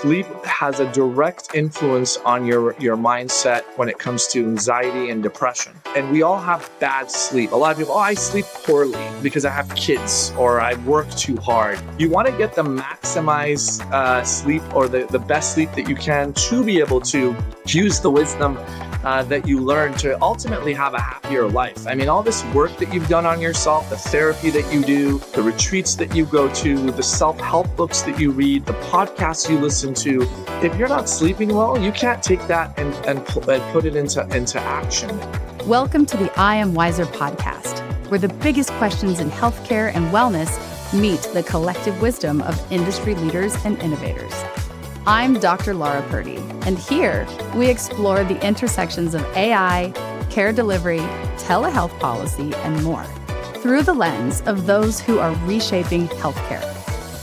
Sleep has a direct influence on your mindset when it comes to anxiety and depression. And we all have bad sleep. A lot of people, I sleep poorly because I have kids or I work too hard. You want to get the maximized sleep or the best sleep that you can to be able to use the wisdom that you learn to ultimately have a happier life. I mean, all this work that you've done on yourself, the therapy that you do, the retreats that you go to, the self-help books that you read, the podcasts you listen to, if you're not sleeping well, you can't take that and put it into action. Welcome to the I Am Wiser podcast, where the biggest questions in healthcare and wellness meet the collective wisdom of industry leaders and innovators. I'm Dr. Laura Purdy, and here we explore the intersections of AI, care delivery, telehealth policy, and more through the lens of those who are reshaping healthcare.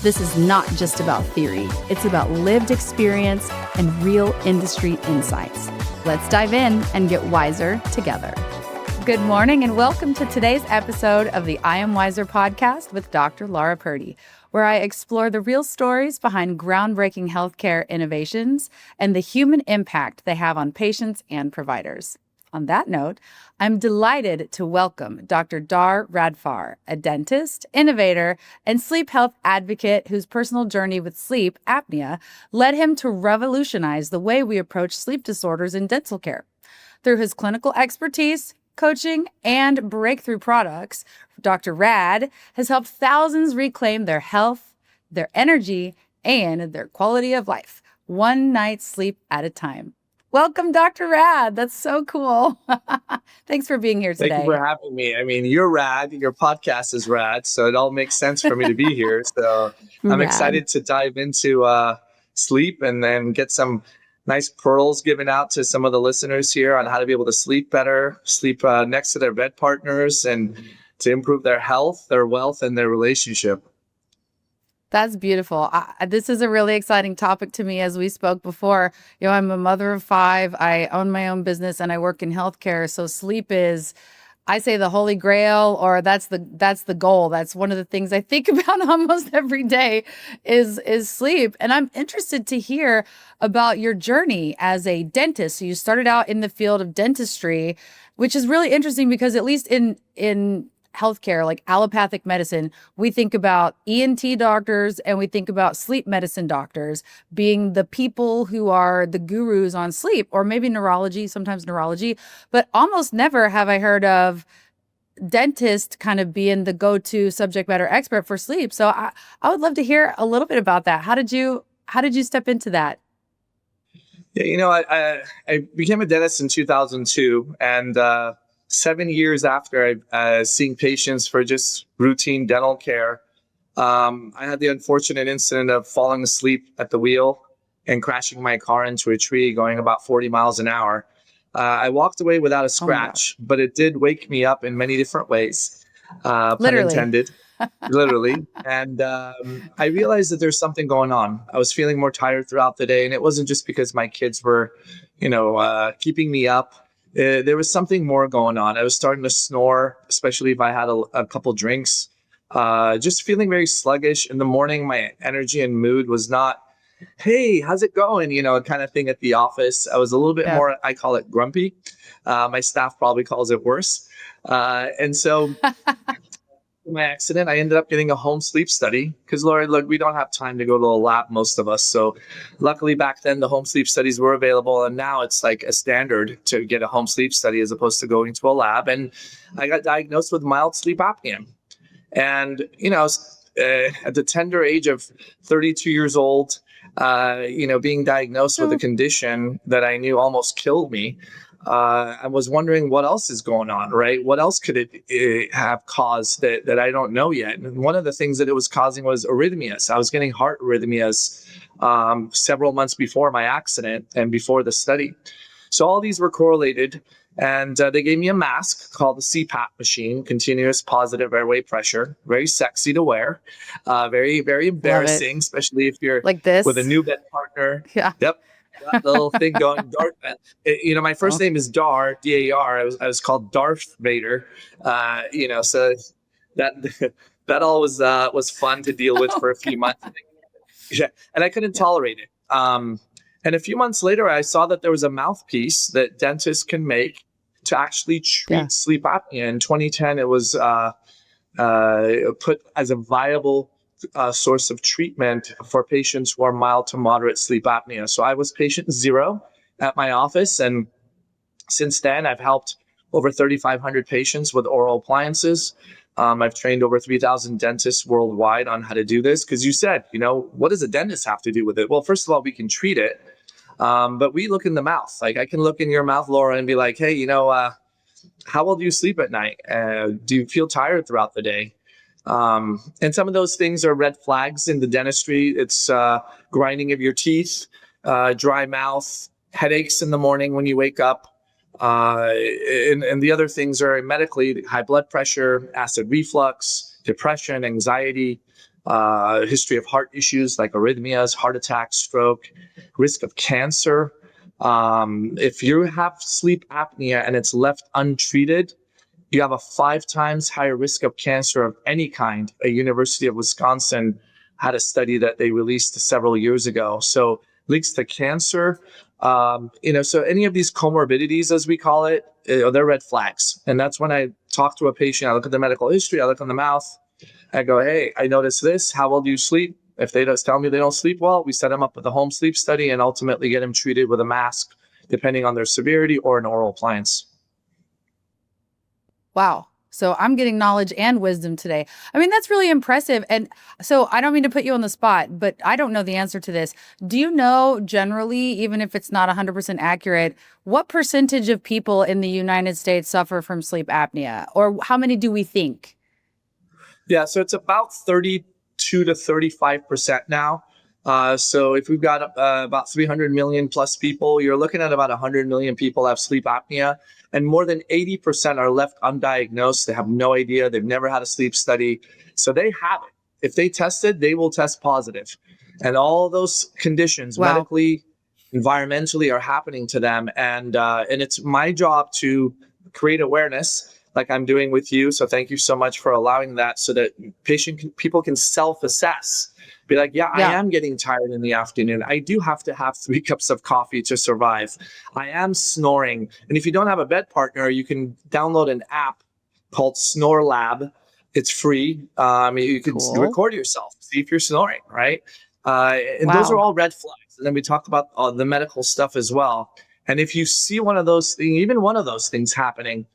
This is not just about theory, it's about lived experience and real industry insights. Let's dive in and get wiser together. Good morning and welcome to today's episode of the I Am Wiser podcast with Dr. Laura Purdy, where I explore the real stories behind groundbreaking healthcare innovations and the human impact they have on patients and providers. On that note, I'm delighted to welcome Dr. Dar Radfar, a dentist, innovator, and sleep health advocate whose personal journey with sleep apnea led him to revolutionize the way we approach sleep disorders in dental care. Through his clinical expertise, coaching, and breakthrough products, Dr. Rad has helped thousands reclaim their health, their energy, and their quality of life, one night's sleep at a time. Welcome, Dr. Rad. That's so cool. Thanks for being here today. Thank you for having me. I mean, you're rad. Your podcast is rad, so it all makes sense for me to be here. So I'm excited to dive into sleep and then get some nice pearls given out to some of the listeners here on how to be able to sleep better, sleep next to their bed partners, and to improve their health, their wealth, and their relationship. That's beautiful. This is a really exciting topic to me. As we spoke before, I'm a mother of 5. I own my own business and I work in healthcare. So sleep is, I say, the holy grail, or that's the goal. That's one of the things I think about almost every day is sleep. And I'm interested to hear about your journey as a dentist. So you started out in the field of dentistry, which is really interesting because at least in healthcare, like allopathic medicine, we think about ENT doctors and we think about sleep medicine doctors being the people who are the gurus on sleep, or maybe sometimes neurology, but almost never have I heard of dentist kind of being the go-to subject matter expert for sleep. So I would love to hear a little bit about that. How did you step into that? Yeah, I became a dentist in 2002, and 7 years after seeing patients for just routine dental care, I had the unfortunate incident of falling asleep at the wheel and crashing my car into a tree going about 40 miles an hour. I walked away without a scratch, but it did wake me up in many different ways, pun intended, literally. And I realized that there's something going on. I was feeling more tired throughout the day, and it wasn't just because my kids were, keeping me up. There was something more going on. I was starting to snore, especially if I had a couple drinks. Just feeling very sluggish. In the morning, my energy and mood was not, hey, how's it going? Kind of thing at the office. I was a little bit more, I call it grumpy. My staff probably calls it worse. And so in my accident, I ended up getting a home sleep study because, Laura, look, we don't have time to go to a lab, most of us. So luckily back then, the home sleep studies were available. And now it's like a standard to get a home sleep study as opposed to going to a lab. And I got diagnosed with mild sleep apnea. And, at the tender age of 32 years old, being diagnosed with a condition that I knew almost killed me, I was wondering what else is going on, right? What else could it have caused that I don't know yet? And one of the things that it was causing was arrhythmias. I was getting heart arrhythmias several months before my accident and before the study. So all these were correlated, and they gave me a mask called the CPAP machine, continuous positive airway pressure. Very sexy to wear, very, very embarrassing, especially if you're like this with a new bed partner. Yeah. Yep. That little thing going dark. My first name is Dar, D-A-R. I was called Darth Vader. So that all was fun to deal with for a few months. Yeah, and I couldn't tolerate it. And a few months later, I saw that there was a mouthpiece that dentists can make to actually treat sleep apnea. In 2010, it was put as a viable source of treatment for patients who are mild to moderate sleep apnea. So I was patient zero at my office. And since then, I've helped over 3,500 patients with oral appliances. I've trained over 3,000 dentists worldwide on how to do this. Because you said, what does a dentist have to do with it? Well, first of all, we can treat it. But we look in the mouth. Like, I can look in your mouth, Laura, and be like, hey, how well do you sleep at night? Do you feel tired throughout the day? And some of those things are red flags in the dentistry. It's grinding of your teeth, dry mouth, headaches in the morning when you wake up. And the other things are medically high blood pressure, acid reflux, depression, anxiety, history of heart issues like arrhythmias, heart attack, stroke, risk of cancer. If you have sleep apnea and it's left untreated, you have a 5 times higher risk of cancer of any kind. A University of Wisconsin had a study that they released several years ago. So links to cancer, so any of these comorbidities, as we call it, they're red flags. And that's when I talk to a patient, I look at the medical history, I look in the mouth, I go, hey, I noticed this. How well do you sleep? If they just tell me they don't sleep well, we set them up with a home sleep study and ultimately get them treated with a mask, depending on their severity, or an oral appliance. Wow. So I'm getting knowledge and wisdom today. I mean, that's really impressive. And so I don't mean to put you on the spot, but I don't know the answer to this. Do you know generally, even if it's not 100% accurate, what percentage of people in the United States suffer from sleep apnea? Or how many do we think? Yeah, so it's about 32 to 35% now. So if we've got about 300 million plus people, you're looking at about 100 million people have sleep apnea. And more than 80% are left undiagnosed. They have no idea. They've never had a sleep study. So they have it. If they tested, they will test positive. And all those conditions, medically, environmentally, are happening to them. And it's my job to create awareness, like I'm doing with you. So thank you so much for allowing that, so that people can self-assess. Be like, I am getting tired in the afternoon. I do have to have 3 cups of coffee to survive. I am snoring. And if you don't have a bed partner, you can download an app called Snore Lab. It's free. You can record yourself, see if you're snoring, right? And those are all red flags. And then we talked about the medical stuff as well. And if you see one of those things, even one of those things happening,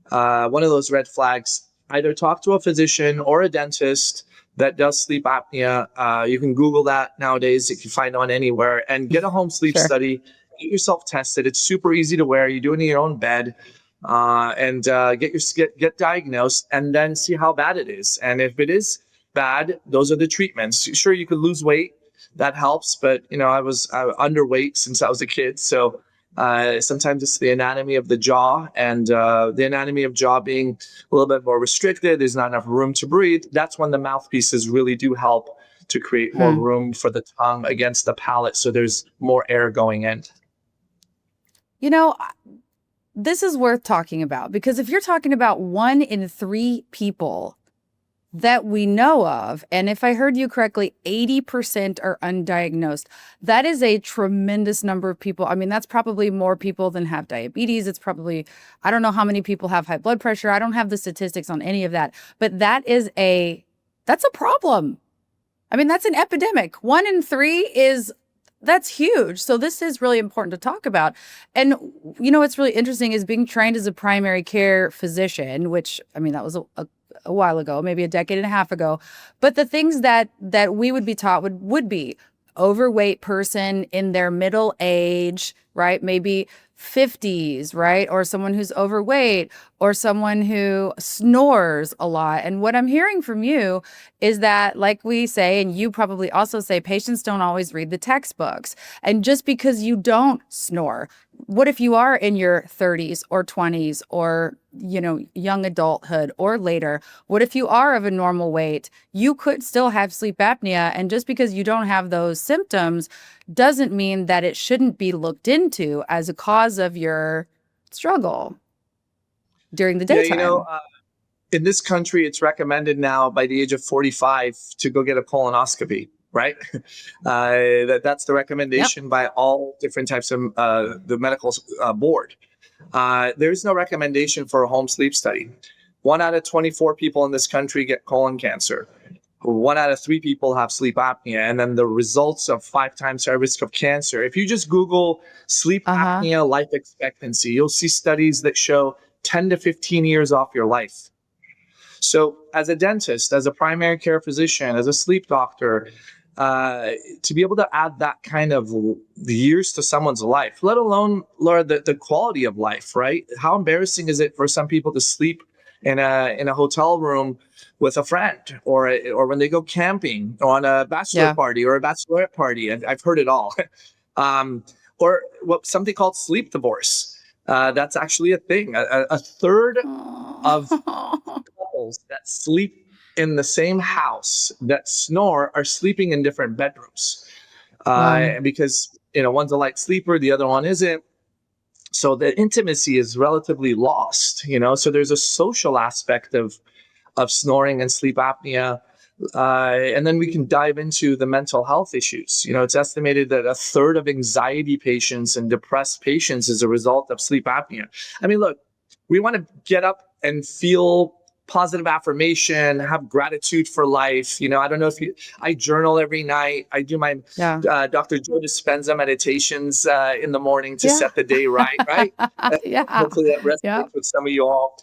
one of those red flags, either talk to a physician or a dentist that does sleep apnea. You can Google that nowadays. You can find on anywhere, and get a home sleep study. Get yourself tested. It's super easy to wear. You do it in your own bed, and get diagnosed, and then see how bad it is. And if it is bad, those are the treatments. Sure, you could lose weight. That helps. But, I was underweight since I was a kid. So sometimes it's the anatomy of the jaw, and the anatomy of jaw being a little bit more restricted. There's not enough room to breathe. That's when the mouthpieces really do help to create more room for the tongue against the palate, so there's more air going in. This is worth talking about, because if you're talking about 1 in 3 people that we know of, and if I heard you correctly, 80% are undiagnosed. That is a tremendous number of people. I mean, that's probably more people than have diabetes. It's probably, I don't know how many people have high blood pressure. I don't have the statistics on any of that, but that's a problem. I mean, that's an epidemic. 1 in 3 that's huge. So this is really important to talk about. And, what's really interesting is being trained as a primary care physician, which, I mean, that was a while ago, maybe a decade and a half ago. But the things that we would be taught would be overweight person in their middle age, right? Maybe 50s, right? Or someone who's overweight, or someone who snores a lot. And what I'm hearing from you is that, like we say, and you probably also say, patients don't always read the textbooks. And just because you don't snore, what if you are in your 30s or 20s, or, young adulthood or later? What if you are of a normal weight? You could still have sleep apnea. And just because you don't have those symptoms doesn't mean that it shouldn't be looked into as a cause of your struggle during the daytime. In this country, it's recommended now by the age of 45 to go get a colonoscopy. right? That's the recommendation by all different types of the medical board. There's no recommendation for a home sleep study. 1 out of 24 people in this country get colon cancer. 1 out of 3 people have sleep apnea, and then the results of 5 times higher risk of cancer. If you just Google sleep apnea life expectancy, you'll see studies that show 10 to 15 years off your life. So as a dentist, as a primary care physician, as a sleep doctor, to be able to add that kind of years to someone's life, let alone, Laura, the quality of life, right? How embarrassing is it for some people to sleep in a hotel room with a friend, or when they go camping, or on a bachelor party or a bachelorette party? And I've heard it all. Or something called sleep divorce. That's actually a thing. A third of couples that sleep in the same house that snore are sleeping in different bedrooms, because one's a light sleeper, the other one isn't. So the intimacy is relatively lost. So there's a social aspect of snoring and sleep apnea. And then we can dive into the mental health issues. It's estimated that a third of anxiety patients and depressed patients is a result of sleep apnea. I mean, look, we want to get up and feel positive affirmation, have gratitude for life. I don't know if I journal every night. I do my Dr. Joe Dispenza meditations in the morning to set the day right? Hopefully that resonates with some of you all.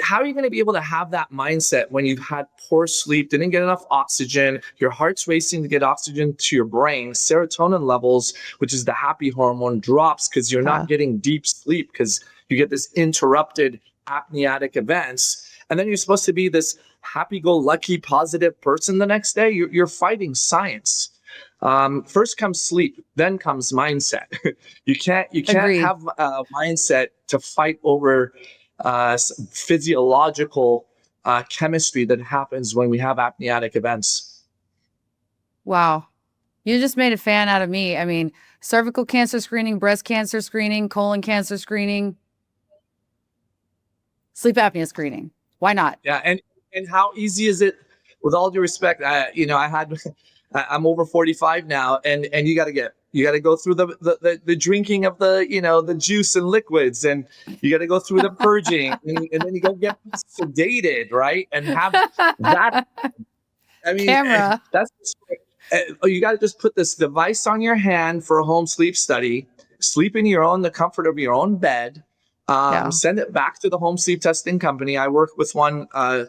How are you going to be able to have that mindset when you've had poor sleep, didn't get enough oxygen, your heart's racing to get oxygen to your brain, serotonin levels, which is the happy hormone, drops because you're not getting deep sleep because you get this interrupted apneic events. And then you're supposed to be this happy-go-lucky, positive person the next day. You're fighting science. First comes sleep, then comes mindset. You can't have a mindset to fight over physiological chemistry that happens when we have apneic events. Wow. You just made a fan out of me. I mean, cervical cancer screening, breast cancer screening, colon cancer screening, sleep apnea screening. Why not? Yeah, and how easy is it? With all due respect, I'm over 45 now, and you got to go through the drinking of the juice and liquids, and you got to go through the purging, and then you got to get sedated, right? And have that. I mean, Camera. That's you got to just put this device on your hand for a home sleep study. Sleep in the comfort of your own bed. Send it back to the home sleep testing company. I work with one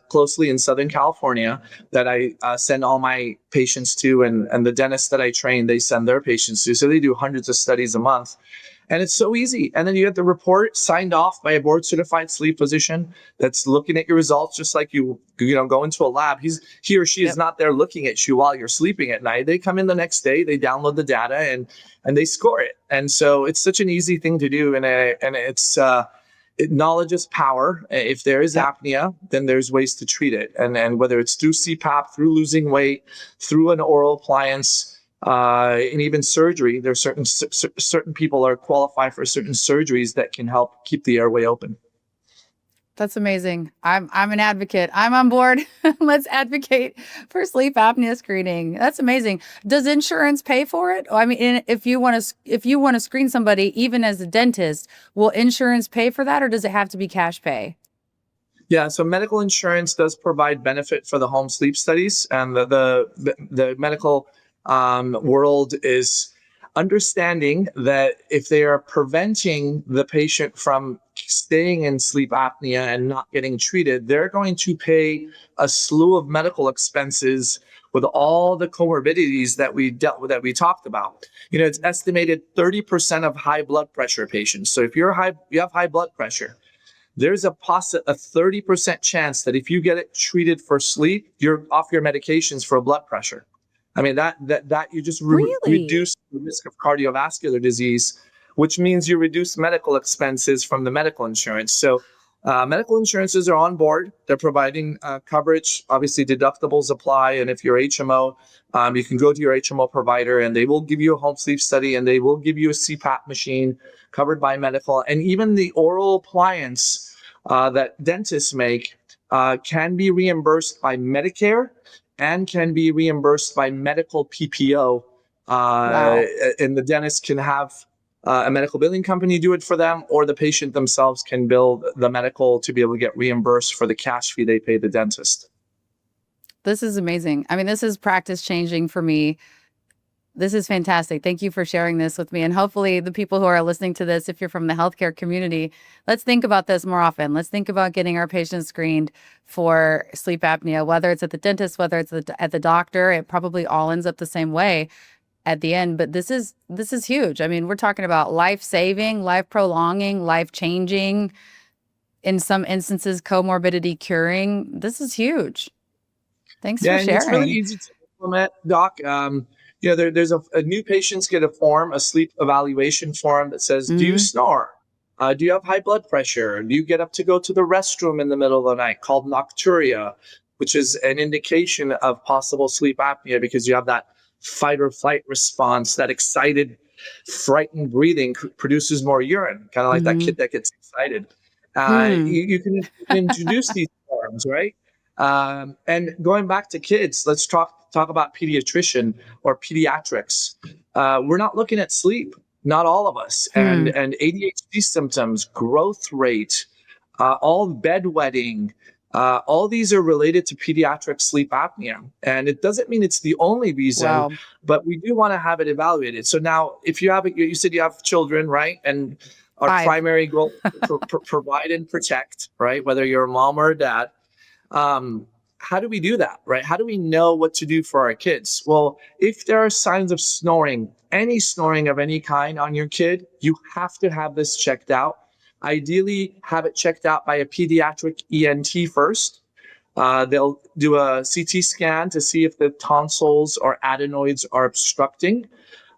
closely in Southern California that I send all my patients to, and the dentists that I train, they send their patients to. So they do hundreds of studies a month. And it's so easy. And then you get the report signed off by a board certified sleep physician that's looking at your results, just like you go into a lab. He or she is not there looking at you while you're sleeping at night. They come in the next day, they download the data, and they score it. And so it's such an easy thing to do. And it's knowledge is power. If there is apnea, then there's ways to treat it. And whether it's through CPAP, through losing weight, through an oral appliance, and even surgery, there's certain people are qualified for certain surgeries that can help keep the airway open. That's amazing. I'm an advocate. I'm on board. Let's advocate for sleep apnea screening. That's amazing. Does insurance pay for it? I mean, if you want to screen somebody, even as a dentist, will insurance pay for that, or does it have to be cash pay? Yeah, so medical insurance does provide benefit for the home sleep studies, and the medical world is understanding that if they are preventing the patient from staying in sleep apnea and not getting treated, they're going to pay a slew of medical expenses with all the comorbidities that we talked about. It's estimated 30% of high blood pressure patients. So if you have high blood pressure, there's a 30% chance that if you get it treated for sleep, you're off your medications for blood pressure. I mean, that you just reduce the risk of cardiovascular disease, which means you reduce medical expenses from the medical insurance. So medical insurances are on board. They're providing coverage. Obviously, deductibles apply. And if you're HMO, you can go to your HMO provider and they will give you a home sleep study, and they will give you a CPAP machine covered by medical. And even the oral appliance that dentists make can be reimbursed by Medicare and can be reimbursed by medical PPO. Wow. And the dentist can have a medical billing company do it for them, or the patient themselves can bill the medical to be able to get reimbursed for the cash fee they pay the dentist. This is amazing. I mean, this is practice changing for me. This is fantastic. Thank you for sharing this with me. And hopefully the people who are listening to this, if you're from the healthcare community, let's think about this more often. Let's think about getting our patients screened for sleep apnea, whether it's at the dentist, whether it's at the doctor. It probably all ends up the same way at the end. But this is huge. I mean, we're talking about life-saving, life-prolonging, life-changing, in some instances, comorbidity curing. This is huge. Thanks for And it's really sharing. easy to implement, Doc. There's a new patients get a form, a sleep evaluation form that says, do you snore? Do you have high blood pressure? Do you get up to go to the restroom in the middle of the night, called nocturia, which is an indication of possible sleep apnea because you have that fight or flight response, that excited, frightened breathing produces more urine, kind of like that kid that gets excited. You can introduce these forms, right? And going back to kids, let's talk about pediatrician or pediatrics. We're not looking at sleep, not all of us, and ADHD symptoms, growth rate, all bedwetting, all these are related to pediatric sleep apnea. And it doesn't mean it's the only reason, Wow. but we do want to have it evaluated. So now, if you have, you said you have children, right? And our 5. primary goal is to provide and protect, right? Whether you're a mom or a dad. How do we do that, right? How do we know what to do for our kids? Well, if there are signs of snoring, any snoring of any kind on your kid, you have to have this checked out. Ideally, have it checked out by a pediatric ENT first. They'll do a CT scan to see if the tonsils or adenoids are obstructing.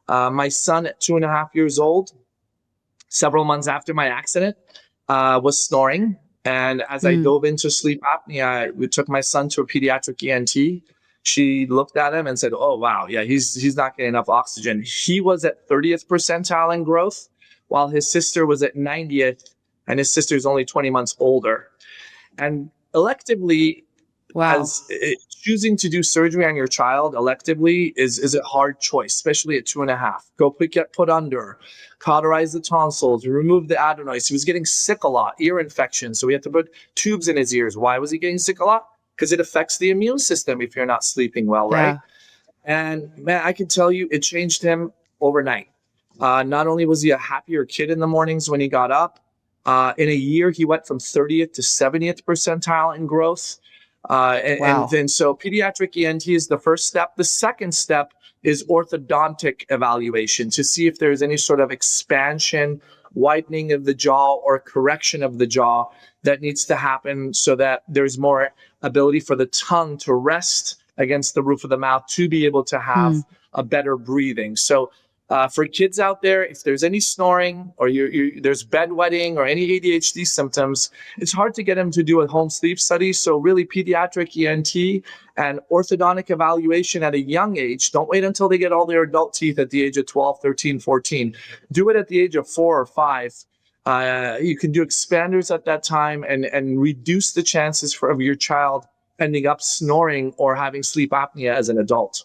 My son at 2.5 years old, several months after my accident, was snoring. And as I dove into sleep apnea, we took my son to a pediatric ENT. She looked at him and said, "Oh, wow, yeah, he's not getting enough oxygen." He was at 30th percentile in growth, while his sister was at 90th, and his sister is only 20 months older. And electively, Wow. choosing to do surgery on your child electively is a hard choice, especially at 2.5. Get put under, cauterize the tonsils, remove the adenoids. He was getting sick a lot, ear infection. So we had to put tubes in his ears. Why was he getting sick a lot? Because it affects the immune system if you're not sleeping well, right? And man, I can tell you, it changed him overnight. Not only was he a happier kid in the mornings when he got up, in a year, he went from 30th to 70th percentile in growth. And then so pediatric ENT is the first step. The second step is orthodontic evaluation to see if there's any sort of expansion, widening of the jaw, or correction of the jaw that needs to happen so that there's more ability for the tongue to rest against the roof of the mouth to be able to have a better breathing. So for kids out there, if there's any snoring or there's bedwetting or any ADHD symptoms, it's hard to get them to do a home sleep study. So really pediatric ENT and orthodontic evaluation at a young age. Don't wait until they get all their adult teeth at the age of 12, 13, 14. Do it at the age of 4 or 5. You can do expanders at that time and reduce the chances of your child ending up snoring or having sleep apnea as an adult.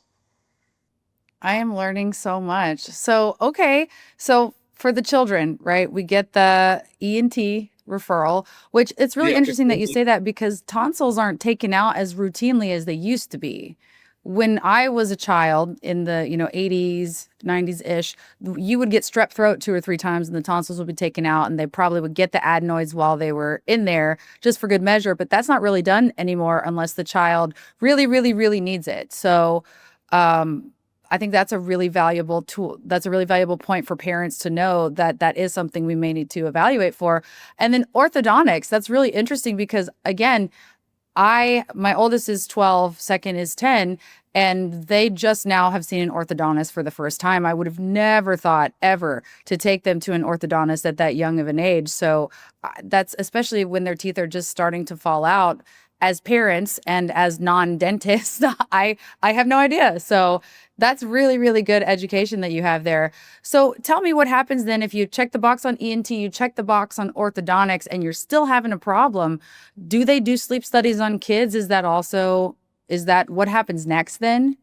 I am learning so much. So, okay. So for the children, right, we get the ENT referral, which it's really interesting that you say that because tonsils aren't taken out as routinely as they used to be. When I was a child in the, 80s, 90s-ish, you would get strep throat 2 or 3 times and the tonsils would be taken out and they probably would get the adenoids while they were in there just for good measure. But that's not really done anymore unless the child really, really, really needs it. So, I think that's a really valuable tool. That's a really valuable point for parents to know that that is something we may need to evaluate for. And then orthodontics, that's really interesting because again, my oldest is 12, second is 10, and they just now have seen an orthodontist for the first time. I would have never thought ever to take them to an orthodontist at that young of an age. So that's especially when their teeth are just starting to fall out. As parents and as non-dentists, I have no idea. So that's really, really good education that you have there. So tell me what happens then if you check the box on ENT, you check the box on orthodontics, and you're still having a problem. Do they do sleep studies on kids? Is that also Is that what happens next then?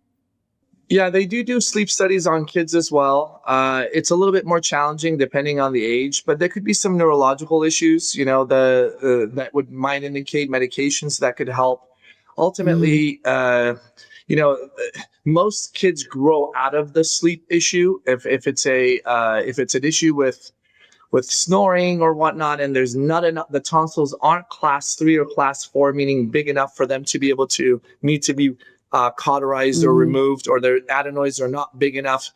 Yeah, they do sleep studies on kids as well. It's a little bit more challenging depending on the age, but there could be some neurological issues, that might indicate medications that could help. Mm, Ultimately, you know, most kids grow out of the sleep issue if it's an issue with snoring or whatnot, and there's not enough, the tonsils aren't class 3 or class 4, meaning big enough for them to be able to need to be cauterized or mm, removed, or their adenoids are not big enough.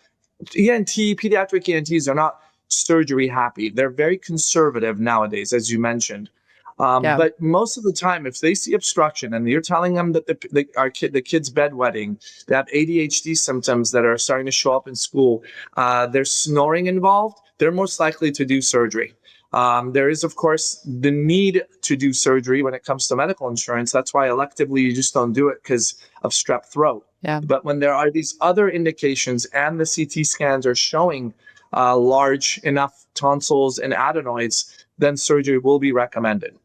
Pediatric ENTs are not surgery happy. They're very conservative nowadays, as you mentioned. yeah. But most of the time, if they see obstruction and you're telling them that the kid's bedwetting, they have ADHD symptoms that are starting to show up in school, there's snoring involved, they're most likely to do surgery. There is, of course, the need to do surgery when it comes to medical insurance. That's why electively you just don't do it because of strep throat. Yeah. But when there are these other indications and the CT scans are showing large enough tonsils and adenoids, then surgery will be recommended.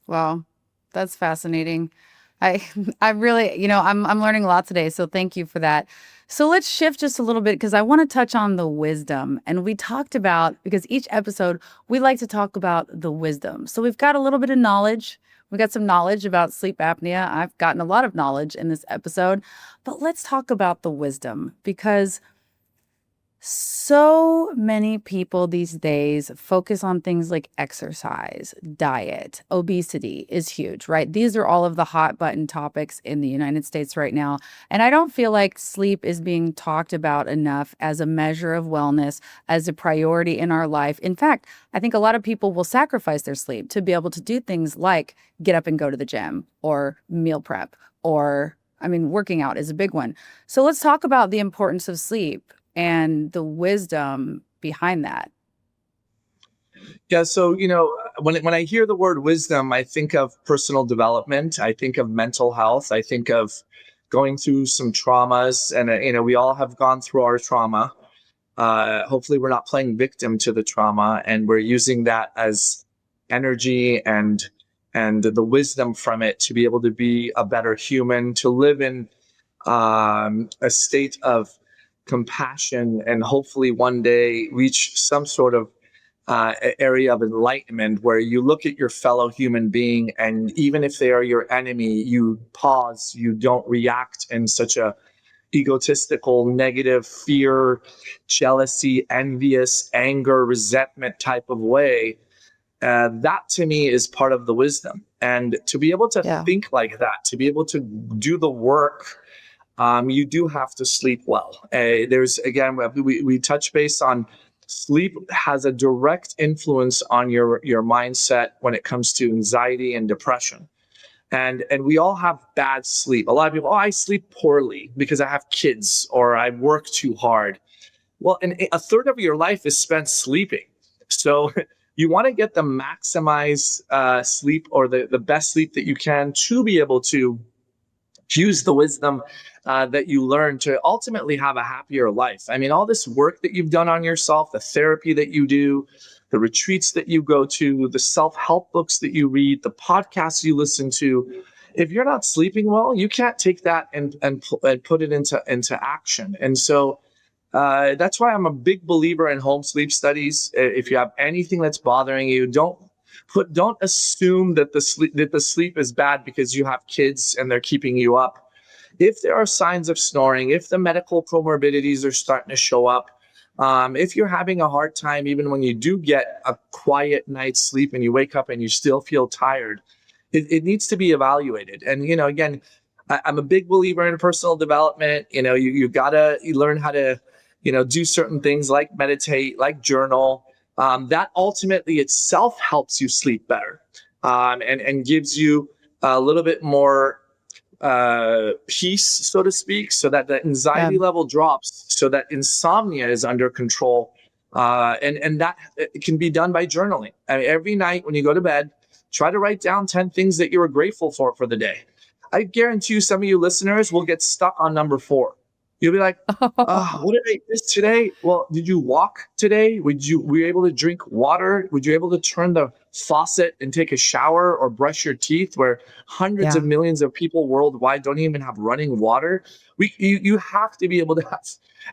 Wow. That's fascinating. I I really, I'm learning a lot today, so thank you for that. So let's shift just a little bit because I want to touch on the wisdom. And we talked about, because each episode we like to talk about the wisdom. So we've got a little bit of knowledge. We got some knowledge about sleep apnea. I've gotten a lot of knowledge in this episode, but let's talk about the wisdom because so many people these days focus on things like exercise, diet, obesity is huge, right? These are all of the hot button topics in the United States right now. And I don't feel like sleep is being talked about enough as a measure of wellness, as a priority in our life. In fact, I think a lot of people will sacrifice their sleep to be able to do things like get up and go to the gym or meal prep or, I mean, working out is a big one. So let's talk about the importance of sleep and the wisdom behind that. Yeah, so when I hear the word wisdom, I think of personal development. I think of mental health. I think of going through some traumas, and we all have gone through our trauma. Hopefully, we're not playing victim to the trauma, and we're using that as energy and the wisdom from it to be able to be a better human, to live in a state of compassion, and hopefully one day reach some sort of area of enlightenment where you look at your fellow human being, and even if they are your enemy, you pause, you don't react in such a egotistical, negative, fear, jealousy, envious, anger, resentment type of way. That to me is part of the wisdom. And to be able to Yeah. think like that, to be able to do the work, you do have to sleep well. There's, again, we touch base on sleep has a direct influence on your mindset when it comes to anxiety and depression. And we all have bad sleep. A lot of people, oh, I sleep poorly because I have kids or I work too hard. Well, and a third of your life is spent sleeping. So you want to get the maximized sleep, or the best sleep that you can, to be able to use the wisdom that you learn to ultimately have a happier life. I mean, all this work that you've done on yourself, the therapy that you do, the retreats that you go to, the self-help books that you read, the podcasts you listen to, if you're not sleeping well, you can't take that and put it into action. And so that's why I'm a big believer in home sleep studies. If you have anything that's bothering you, don't assume that the sleep is bad because you have kids and they're keeping you up. If there are signs of snoring, if the medical comorbidities are starting to show up, if you're having a hard time, even when you do get a quiet night's sleep and you wake up and you still feel tired, it needs to be evaluated. And, again, I'm a big believer in personal development. You gotta learn how to, do certain things like meditate, like journal. That ultimately itself helps you sleep better, and gives you a little bit more peace, so to speak, so that the Yeah. anxiety level drops, so that insomnia is under control. And that it can be done by journaling. I mean, every night when you go to bed, try to write down 10 things that you were grateful for the day. I guarantee you some of you listeners will get stuck on number 4. You'll be like, what did I miss today? Well, did you walk today? Were you able to drink water? Were you able to turn the faucet and take a shower or brush your teeth, where hundreds of Yeah. millions of people worldwide don't even have running water? You have to be able to have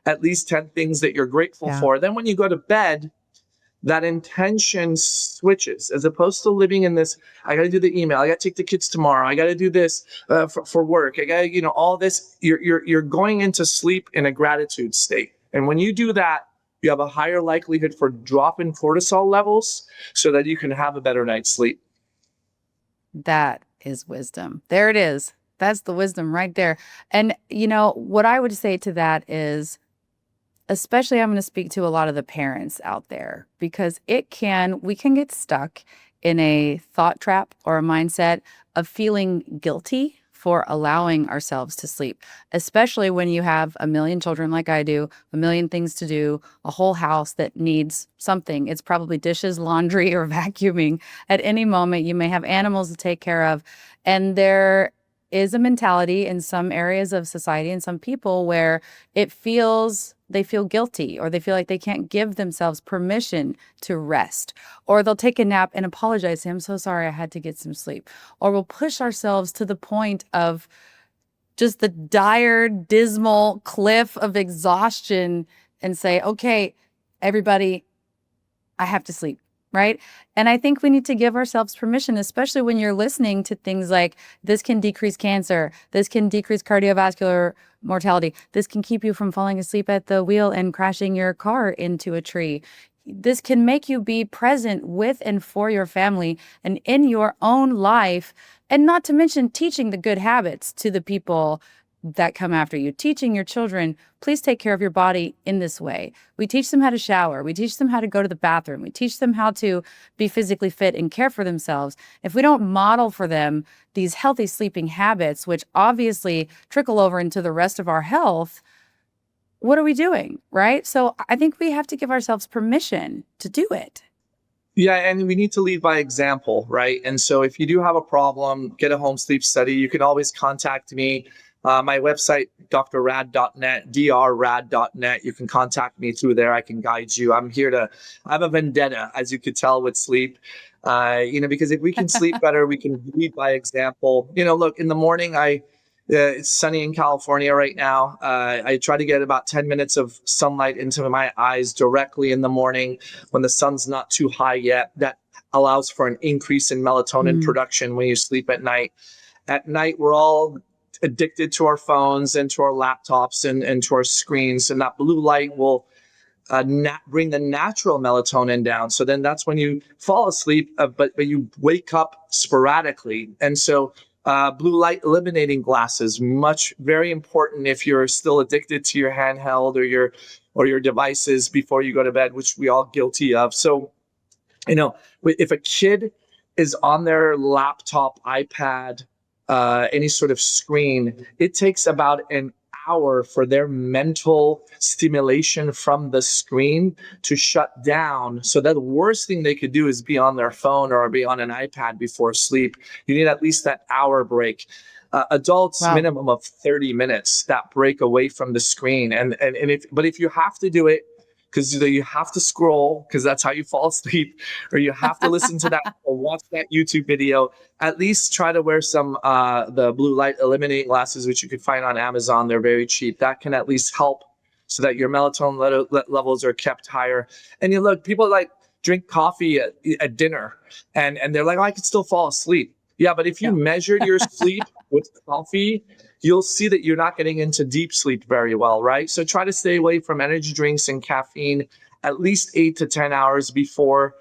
at least 10 things that you're grateful Yeah. for. Then when you go to bed, that intention switches, as opposed to living in this, I got to do the email, I got to take the kids tomorrow, I got to do this for work, I got to, all this. You're going into sleep in a gratitude state. And when you do that, you have a higher likelihood for dropping cortisol levels so that you can have a better night's sleep. That is wisdom. There it is. That's the wisdom right there. And, what I would say to that is, especially I'm going to speak to a lot of the parents out there, because we can get stuck in a thought trap or a mindset of feeling guilty for allowing ourselves to sleep, especially when you have a million children like I do, a million things to do, a whole house that needs something. It's probably dishes, laundry, or vacuuming. At any moment, you may have animals to take care of. And there is a mentality in some areas of society and some people where they feel guilty, or they feel like they can't give themselves permission to rest, or they'll take a nap and apologize to him. So sorry, I had to get some sleep. Or we'll push ourselves to the point of just the dire, dismal cliff of exhaustion and say, okay, everybody, I have to sleep. Right. And I think we need to give ourselves permission, especially when you're listening to things like this can decrease cancer, this can decrease cardiovascular mortality, this can keep you from falling asleep at the wheel and crashing your car into a tree. This can make you be present with and for your family and in your own life. And not to mention teaching the good habits to the people that come after you, teaching your children, please take care of your body in this way. We teach them how to shower. We teach them how to go to the bathroom. We teach them how to be physically fit and care for themselves. If we don't model for them these healthy sleeping habits, which obviously trickle over into the rest of our health, what are we doing, right? So I think we have to give ourselves permission to do it. Yeah, and we need to lead by example, right? And so if you do have a problem, get a home sleep study, you can always contact me. My website, drrad.net, drrad.net. You can contact me through there. I can guide you. I have a vendetta, as you could tell, with sleep. Because if we can sleep better, we can lead by example. Look, in the morning, it's sunny in California right now. I try to get about 10 minutes of sunlight into my eyes directly in the morning when the sun's not too high yet. That allows for an increase in melatonin production when you sleep at night. At night, we're all addicted to our phones and to our laptops and to our screens, and that blue light will bring the natural melatonin down. So then that's when you fall asleep, but you wake up sporadically. And so blue light eliminating glasses, very important if you're still addicted to your handheld or your devices before you go to bed, which we all guilty of. So, if a kid is on their laptop, iPad, any sort of screen, it takes about an hour for their mental stimulation from the screen to shut down. So that the worst thing they could do is be on their phone or be on an iPad before sleep. You need at least that hour break. Adults, Wow. minimum of 30 minutes, that break away from the screen. But if you have to do it, because you have to scroll, because that's how you fall asleep, or you have to listen to that or watch that YouTube video, at least try to wear some the blue light eliminating glasses, which you could find on Amazon. They're very cheap. That can at least help so that your melatonin levels are kept higher. And people drink coffee at dinner, and they're like, oh, I could still fall asleep. Yeah, but if you measured your sleep with coffee, you'll see that you're not getting into deep sleep very well, right? So try to stay away from energy drinks and caffeine at least 8 to 10 hours before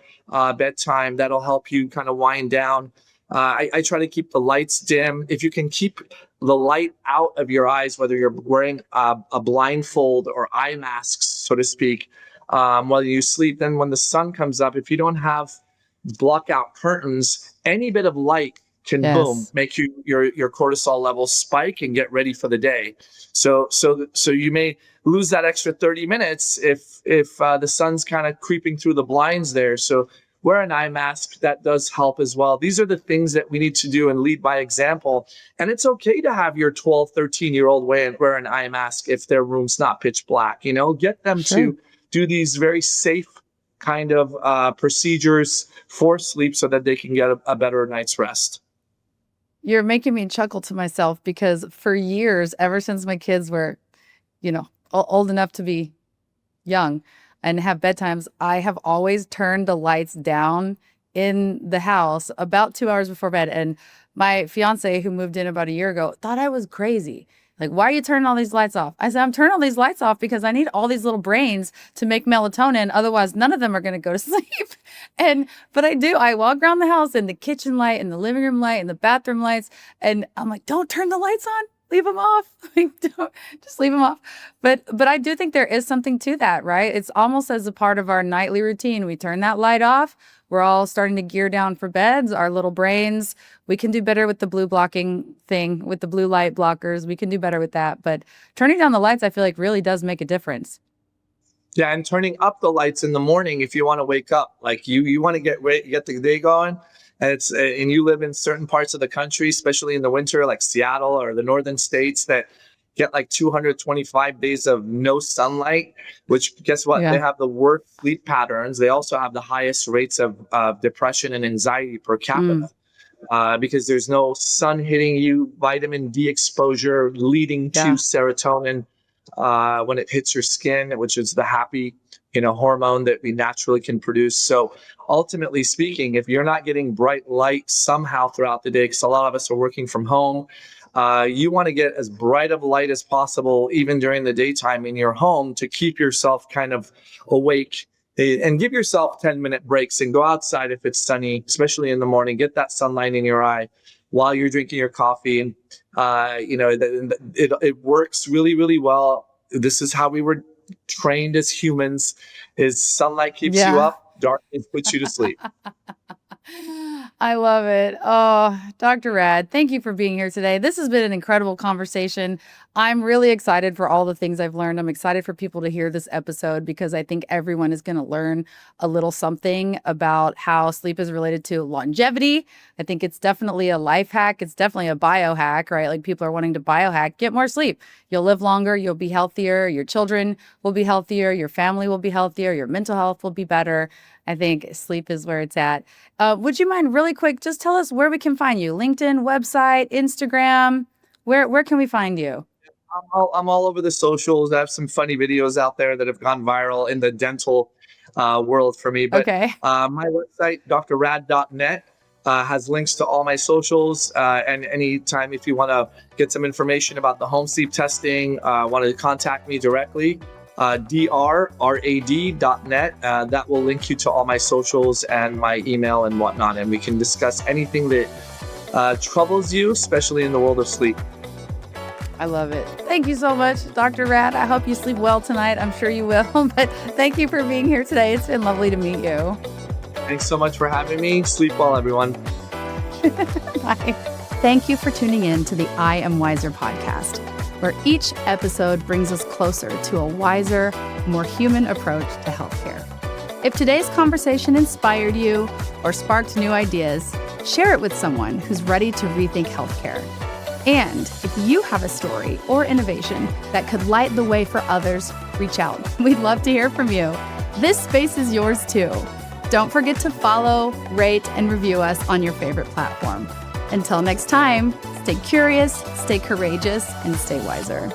bedtime. That'll help you kind of wind down. I try to keep the lights dim. If you can keep the light out of your eyes, whether you're wearing a blindfold or eye masks, so to speak, while you sleep, then when the sun comes up, if you don't have block out curtains, any bit of light can make your cortisol levels spike and get ready for the day. So you may lose that extra 30 minutes if the sun's kind of creeping through the blinds there. So wear an eye mask. That does help as well. These are the things that we need to do and lead by example. And it's okay to have your 12, 13-year-old wear an eye mask if their room's not pitch black. Get them to do these very safe kind of procedures for sleep so that they can get a better night's rest. You're making me chuckle to myself because for years, ever since my kids were, old enough to be young and have bedtimes, I have always turned the lights down in the house about 2 hours before bed. And my fiance, who moved in about a year ago, thought I was crazy. Like, why are you turning all these lights off? I said, I'm turning all these lights off because I need all these little brains to make melatonin. Otherwise, none of them are going to go to sleep. But I do. I walk around the house and the kitchen light and the living room light and the bathroom lights. And I'm like, don't turn the lights on. Leave them off. Just leave them off. But I do think there is something to that, right? It's almost as a part of our nightly routine. We turn that light off. We're all starting to gear down for beds. Our little brains, we can do better with the blue blocking thing, with the blue light blockers. We can do better with that. But turning down the lights, I feel like really does make a difference. Yeah, and turning up the lights in the morning if you want to wake up. Like you want to get the day going. And you live in certain parts of the country, especially in the winter, like Seattle or the northern states that get like 225 days of no sunlight, which guess what? Yeah. They have the worst sleep patterns. They also have the highest rates of depression and anxiety per capita because there's no sun hitting you, vitamin D exposure leading to serotonin when it hits your skin, which is the happy hormone that we naturally can produce. So ultimately speaking, if you're not getting bright light somehow throughout the day, because a lot of us are working from home, you want to get as bright of light as possible, even during the daytime in your home, to keep yourself kind of awake and give yourself 10-minute breaks and go outside if it's sunny, especially in the morning. Get that sunlight in your eye while you're drinking your coffee. And, it works really, really well. This is how we were trained as humans, is sunlight keeps you up, darkness puts you to sleep. I love it. Oh, Dr. Rad, thank you for being here today. This has been an incredible conversation. I'm really excited for all the things I've learned. I'm excited for people to hear this episode because I think everyone is going to learn a little something about how sleep is related to longevity. I think it's definitely a life hack. It's definitely a biohack, right? Like people are wanting to biohack. Get more sleep. You'll live longer. You'll be healthier. Your children will be healthier. Your family will be healthier. Your mental health will be better. I think sleep is where it's at. Would you mind really quick, just tell us where we can find you? LinkedIn, website, Instagram, where can we find you? I'm all over the socials. I have some funny videos out there that have gone viral in the dental world for me. But my website, drrad.net, has links to all my socials. And anytime if you want to get some information about the home sleep testing, want to contact me directly, drrad.net. That will link you to all my socials and my email and whatnot. And we can discuss anything that troubles you, especially in the world of sleep. I love it. Thank you so much, Dr. Rad. I hope you sleep well tonight. I'm sure you will. But thank you for being here today. It's been lovely to meet you. Thanks so much for having me. Sleep well, everyone. Bye. Thank you for tuning in to the I Am Wiser podcast, where each episode brings us closer to a wiser, more human approach to healthcare. If today's conversation inspired you or sparked new ideas, share it with someone who's ready to rethink healthcare. And if you have a story or innovation that could light the way for others, reach out. We'd love to hear from you. This space is yours too. Don't forget to follow, rate, and review us on your favorite platform. Until next time, stay curious, stay courageous, and stay wiser.